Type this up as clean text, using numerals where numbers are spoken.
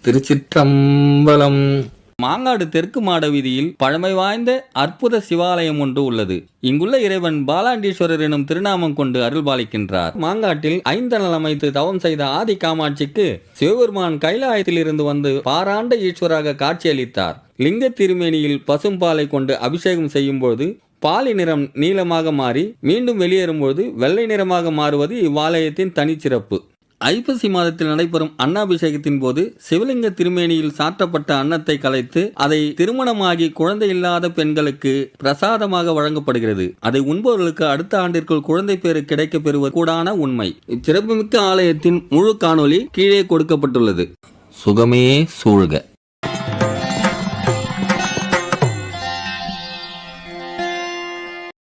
திருச்சிற்றம்பலம். மாங்காடு தெற்கு மாட வீதியில் பழமை வாய்ந்த அற்புத சிவாலயம் ஒன்று உள்ளது. இங்குள்ள இறைவன் பாலாண்டீஸ்வரர் எனும் திருநாமம் கொண்டு அருள்பாலிக்கின்றார். மாங்காட்டில் ஐந்தனல் அமைத்து தவம் செய்த ஆதி காமாட்சிக்கு சிவபெருமான் கைலாயத்தில் இருந்து வந்து பாராண்ட ஈஸ்வராக காட்சியளித்தார். லிங்க திருமேனியில் பசும்பாலை கொண்டு அபிஷேகம் செய்யும் போது பாலி நிறம் நீளமாக மாறி மீண்டும் வெளியேறும்போது வெள்ளை நிறமாக மாறுவது இவ்வாலயத்தின் தனிச்சிறப்பு. ஐப்பசி மாதத்தில் நடைபெறும் அன்னாபிஷேகத்தின் போது சிவலிங்க திருமேனியில் சாற்றப்பட்ட அன்னத்தை கலைத்து அதை திருமணமாகி குழந்தை இல்லாத பெண்களுக்கு பிரசாதமாக வழங்கப்படுகிறது. அதை உண்பவர்களுக்கு அடுத்த ஆண்டிற்குள் குழந்தை பேறு கிடைக்க பெறுவது கூடான உண்மை. இச்சிறப்புமிக்க ஆலயத்தின் முழு காணொளி கீழே கொடுக்கப்பட்டுள்ளது. சுகமே சூழ்க.